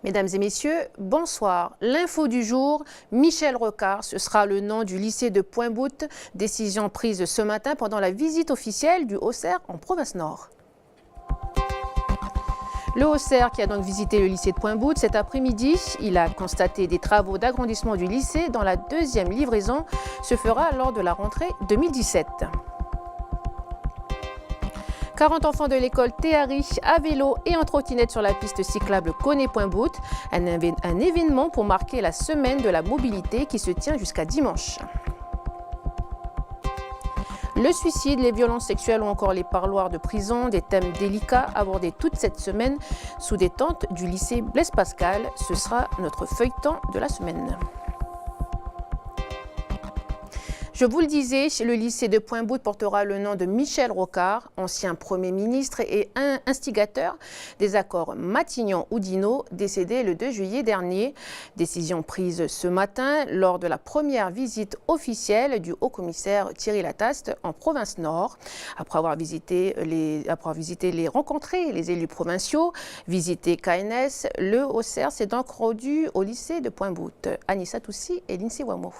Mesdames et messieurs, bonsoir. L'info du jour, Michel Rocard, ce sera le nom du lycée de Pointe-Boute. Décision prise ce matin pendant la visite officielle du Haut-Serre en province Nord. Le Haut-Serre qui a donc visité le lycée de Pointe-Boute cet après-midi, il a constaté des travaux d'agrandissement du lycée dont la deuxième livraison se fera lors de la rentrée 2017. 40 enfants de l'école Théari à vélo et en trottinette sur la piste cyclable Koné-Pointe-Boute, un événement pour marquer la semaine de la mobilité qui se tient jusqu'à dimanche. Le suicide, les violences sexuelles ou encore les parloirs de prison, des thèmes délicats abordés toute cette semaine sous des tentes du lycée Blaise Pascal. Ce sera notre feuilleton de la semaine. Je vous le disais, le lycée de Pointe-Boute portera le nom de Michel Rocard, ancien Premier ministre et instigateur des accords Matignon-Oudinot, décédé le 2 juillet dernier. Décision prise ce matin lors de la première visite officielle du haut-commissaire Thierry Lataste en province Nord. Après avoir rencontré les élus provinciaux, visité KNS, le Haut-Serre s'est donc rendu au lycée de Pointe-Boute. Anissa Toussi et Lindsay Wamo.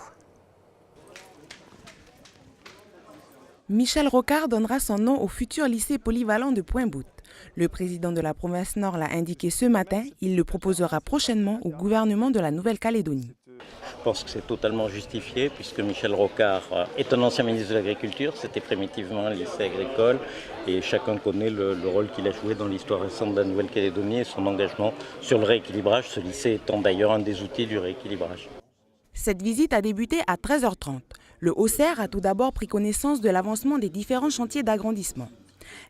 Michel Rocard donnera son nom au futur lycée polyvalent de Pointe-Boute. Le président de la province Nord l'a indiqué ce matin, il le proposera prochainement au gouvernement de la Nouvelle-Calédonie. Je pense que c'est totalement justifié puisque Michel Rocard est un ancien ministre de l'Agriculture, c'était primitivement un lycée agricole et chacun connaît le rôle qu'il a joué dans l'histoire récente de la Nouvelle-Calédonie et son engagement sur le rééquilibrage, ce lycée étant d'ailleurs un des outils du rééquilibrage. Cette visite a débuté à 13h30. Le Haut-Serre a tout d'abord pris connaissance de l'avancement des différents chantiers d'agrandissement.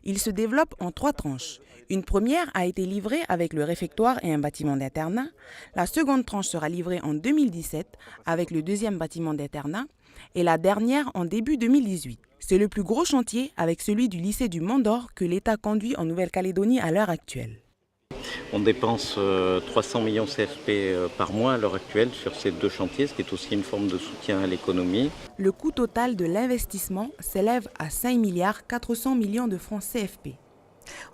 Il se développe en 3 tranches. Une première a été livrée avec le réfectoire et un bâtiment d'internat. La seconde tranche sera livrée en 2017 avec le deuxième bâtiment d'internat et la dernière en début 2018. C'est le plus gros chantier avec celui du lycée du Mont-d'Or que l'État conduit en Nouvelle-Calédonie à l'heure actuelle. On dépense 300 millions CFP par mois à l'heure actuelle sur ces 2 chantiers, ce qui est aussi une forme de soutien à l'économie. Le coût total de l'investissement s'élève à 5 milliards 400 millions de francs CFP.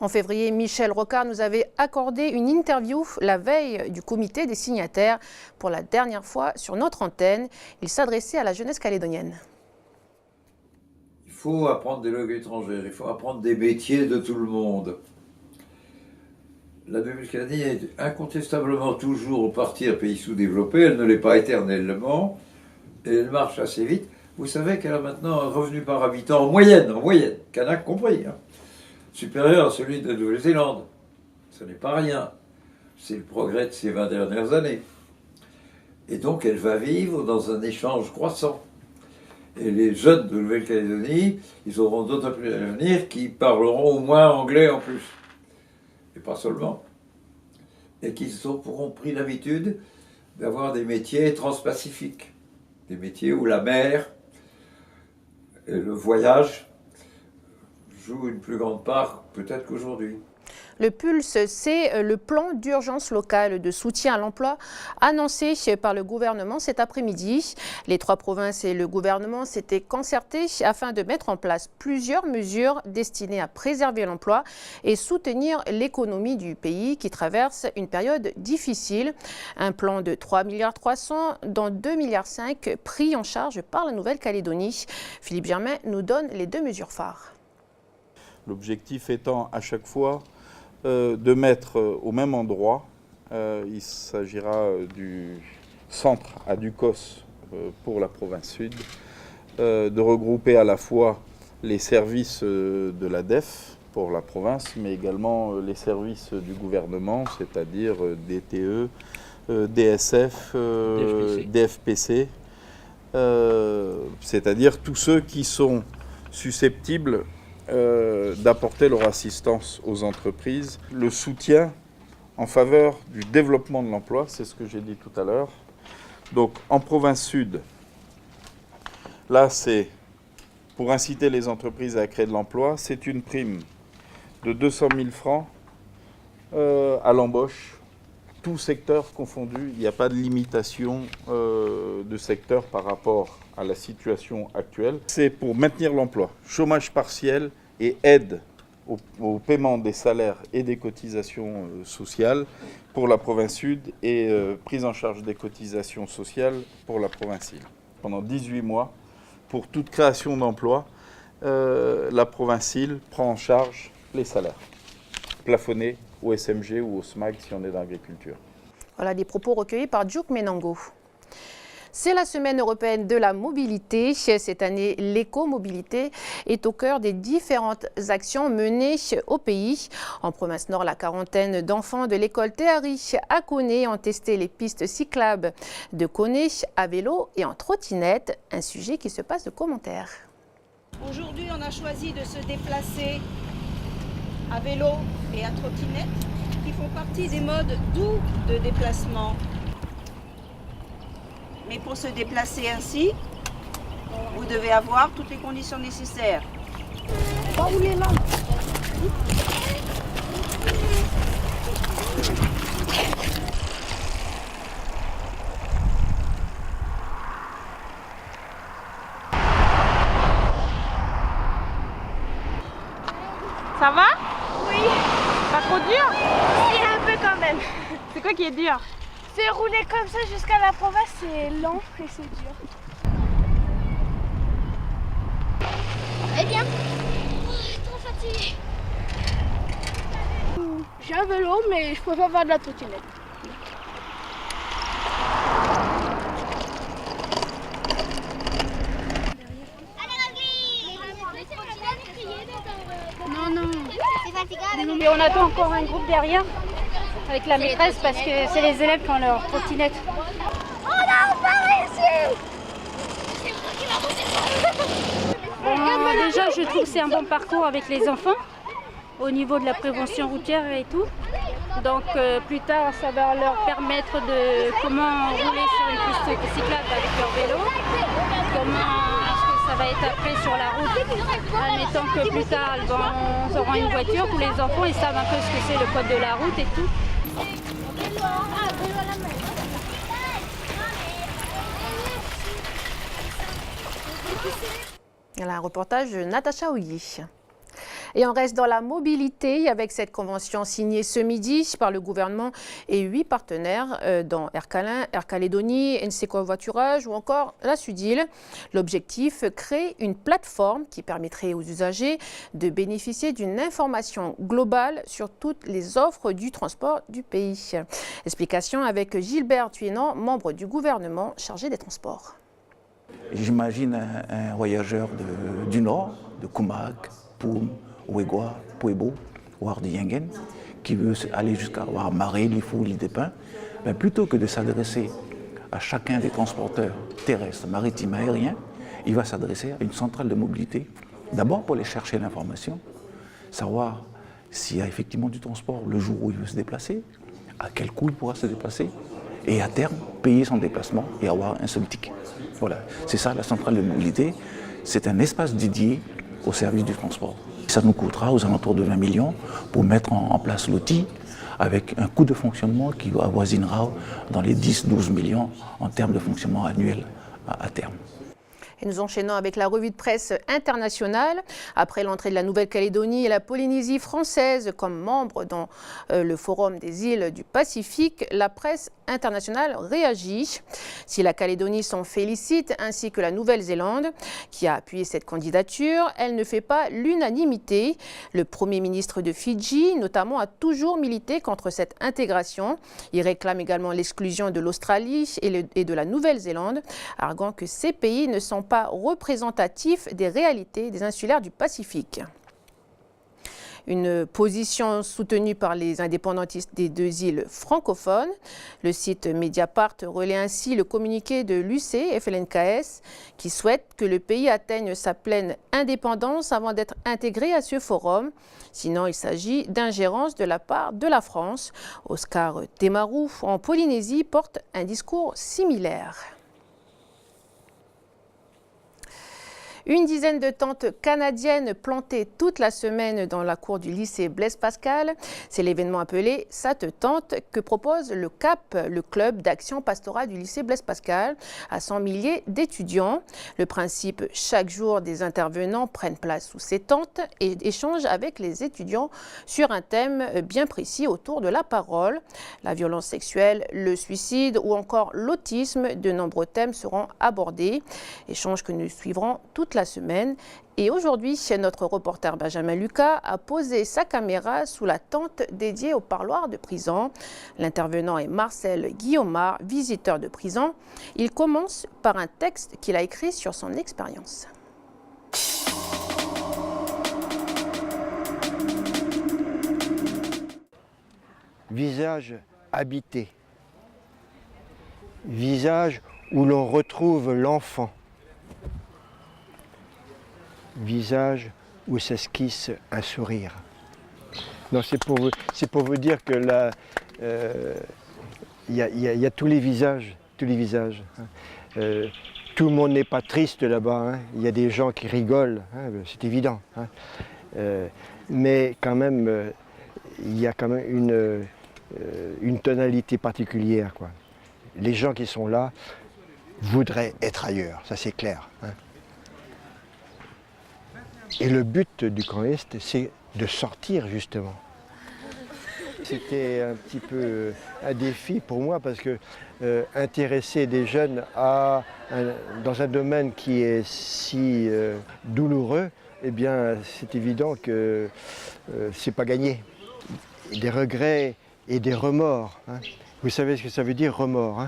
En février, Michel Rocard nous avait accordé une interview la veille du comité des signataires. Pour la dernière fois sur notre antenne, il s'adressait à la jeunesse calédonienne. Il faut apprendre des langues étrangères, il faut apprendre des métiers de tout le monde. La Nouvelle-Calédonie est incontestablement toujours partie un pays sous-développé, elle ne l'est pas éternellement, et elle marche assez vite. Vous savez qu'elle a maintenant un revenu par habitant en moyenne, Kanak compris, supérieur à celui de la Nouvelle-Zélande. Ce n'est pas rien, c'est le progrès de ces 20 dernières années. Et donc elle va vivre dans un échange croissant. Et les jeunes de Nouvelle-Calédonie, ils auront d'autres plus à l'avenir qui parleront au moins anglais en plus. Et pas seulement, et qui auront pris l'habitude d'avoir des métiers transpacifiques, des métiers où la mer et le voyage jouent une plus grande part peut-être qu'aujourd'hui. Le PULSE, c'est le plan d'urgence local de soutien à l'emploi annoncé par le gouvernement cet après-midi. Les 3 provinces et le gouvernement s'étaient concertés afin de mettre en place plusieurs mesures destinées à préserver l'emploi et soutenir l'économie du pays qui traverse une période difficile. Un plan de 3,3 milliards dont 2,5 milliards pris en charge par la Nouvelle-Calédonie. Philippe Germain nous donne les 2 mesures phares. L'objectif étant à chaque fois de mettre au même endroit, il s'agira du centre à Ducos pour la province sud, de regrouper à la fois les services de la DEF pour la province, mais également les services du gouvernement, c'est-à-dire DTE, DSF, DFPC, c'est-à-dire tous ceux qui sont susceptibles d'apporter leur assistance aux entreprises, le soutien en faveur du développement de l'emploi, c'est ce que j'ai dit tout à l'heure. Donc en province sud, là c'est pour inciter les entreprises à créer de l'emploi, c'est une prime de 200 000 francs à l'embauche, tout secteur confondu, il n'y a pas de limitation de secteur par rapport à la situation actuelle. C'est pour maintenir l'emploi, chômage partiel et aide au paiement des salaires et des cotisations sociales pour la province sud et prise en charge des cotisations sociales pour la province île. Pendant 18 mois, pour toute création d'emploi, la province île prend en charge les salaires, plafonnés au SMG ou au SMAG si on est dans l'agriculture. Voilà des propos recueillis par Diouk Menango. C'est la semaine européenne de la mobilité. Cette année, l'éco-mobilité est au cœur des différentes actions menées au pays. En province nord, la quarantaine d'enfants de l'école Théari à Koné ont testé les pistes cyclables de Koné à vélo et en trottinette, un sujet qui se passe de commentaires. Aujourd'hui, on a choisi de se déplacer à vélo et à trottinette, qui font partie des modes doux de déplacement. Mais pour se déplacer ainsi, vous devez avoir toutes les conditions nécessaires. Ça va? Oui, Pas trop dur? c'est un peu quand même. C'est quoi qui est dur? C'est rouler comme ça jusqu'à la province, c'est lent et c'est dur. Eh bien, trop fatiguée. J'ai un vélo, mais je préfère faire de la trottinette. Et on attend encore un groupe derrière avec la maîtresse parce que c'est les élèves qui ont leur trottinette. On a encore ici. Bon, déjà, je trouve que c'est un bon parcours avec les enfants au niveau de la prévention routière et tout. Donc plus tard, ça va leur permettre de comment rouler sur une piste cyclable avec leur vélo, comment ça va être après sur la route, admettant que plus tard ils auront une voiture, tous les enfants ils savent un peu ce que c'est le code de la route et tout. Voilà un reportage de Natacha Ouilly. Et on reste dans la mobilité avec cette convention signée ce midi par le gouvernement et 8 partenaires dans Air Calédonie, NC Covoiturage ou encore la Sudîle. L'objectif, créer une plateforme qui permettrait aux usagers de bénéficier d'une information globale sur toutes les offres du transport du pays. Explication avec Gilbert Tuénan, membre du gouvernement chargé des transports. J'imagine un voyageur du nord, de Kumak, Poum, Ouégoua, Pouébo, Ouardiyingen, qui veut aller jusqu'à Ouarmaré, Lifou, l'île des Pins, ben plutôt que de s'adresser à chacun des transporteurs terrestres, maritimes, aériens, il va s'adresser à une centrale de mobilité, d'abord pour aller chercher l'information, savoir s'il y a effectivement du transport le jour où il veut se déplacer, à quel coût il pourra se déplacer, et à terme, payer son déplacement et avoir un seul ticket. Voilà, c'est ça la centrale de mobilité, c'est un espace dédié au service du transport. Ça nous coûtera aux alentours de 20 millions pour mettre en place l'outil avec un coût de fonctionnement qui avoisinera dans les 10-12 millions en termes de fonctionnement annuel à terme. Et nous enchaînons avec la revue de presse internationale. Après l'entrée de la Nouvelle-Calédonie et la Polynésie française comme membres dans le Forum des îles du Pacifique, la presse internationale réagit. Si la Calédonie s'en félicite, ainsi que la Nouvelle-Zélande, qui a appuyé cette candidature, elle ne fait pas l'unanimité. Le Premier ministre de Fidji, notamment, a toujours milité contre cette intégration. Il réclame également l'exclusion de l'Australie et de la Nouvelle-Zélande, arguant que ces pays ne sont pas représentatifs des réalités des insulaires du Pacifique. Une position soutenue par les indépendantistes des deux îles francophones. Le site Mediapart relaie ainsi le communiqué de l'UC-FLNKS qui souhaite que le pays atteigne sa pleine indépendance avant d'être intégré à ce forum. Sinon, il s'agit d'ingérence de la part de la France. Oscar Temaru, en Polynésie, porte un discours similaire. Une dizaine de tentes canadiennes plantées toute la semaine dans la cour du lycée Blaise Pascal. C'est l'événement appelé Ça te tente que propose le CAP, le club d'action pastorale du lycée Blaise Pascal, à 100 milliers d'étudiants. Le principe, chaque jour, des intervenants prennent place sous ces tentes et échangent avec les étudiants sur un thème bien précis autour de la parole. La violence sexuelle, le suicide ou encore l'autisme, de nombreux thèmes seront abordés. Échanges que nous suivrons toute la semaine. Et aujourd'hui, notre reporter Benjamin Lucas a posé sa caméra sous la tente dédiée au parloir de prison. L'intervenant est Marcel Guillaumard, visiteur de prison. Il commence par un texte qu'il a écrit sur son expérience. Visage habité. Visage où l'on retrouve l'enfant. Visage où s'esquisse un sourire. Non, c'est pour vous dire que là, il y a tous les visages, Tout le monde n'est pas triste là-bas. Il y a des gens qui rigolent, c'est évident. Mais quand même, il y a quand même une tonalité particulière, quoi. Les gens qui sont là voudraient être ailleurs, ça c'est clair. Et le but du camp Est, c'est de sortir justement. C'était un petit peu un défi pour moi parce que intéresser des jeunes dans un domaine qui est si douloureux, eh bien c'est évident que c'est pas gagné. Des regrets et des remords. Vous savez ce que ça veut dire, remords,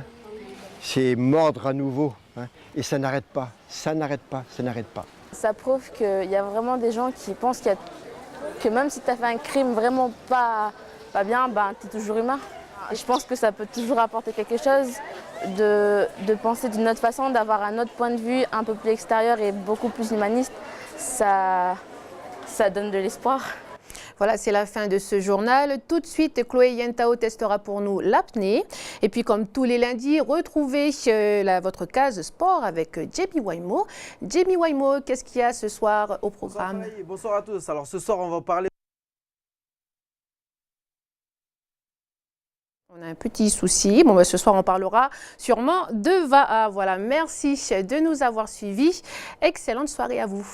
c'est mordre à nouveau. Et ça n'arrête pas, ça n'arrête pas, ça n'arrête pas. Ça prouve qu'il y a vraiment des gens qui pensent que même si tu as fait un crime vraiment pas bien, tu es toujours humain. Et je pense que ça peut toujours apporter quelque chose de penser d'une autre façon, d'avoir un autre point de vue un peu plus extérieur et beaucoup plus humaniste. Ça donne de l'espoir. Voilà, c'est la fin de ce journal. Tout de suite, Chloé Yentao testera pour nous l'apnée. Et puis, comme tous les lundis, retrouvez votre case sport avec Jamie Waimo. Jamie Waimo, qu'est-ce qu'il y a ce soir au programme? Bonsoir à tous. Alors ce soir, on va parler... On a un petit souci. Bon, ce soir, on parlera sûrement de VAA. Voilà, merci de nous avoir suivis. Excellente soirée à vous.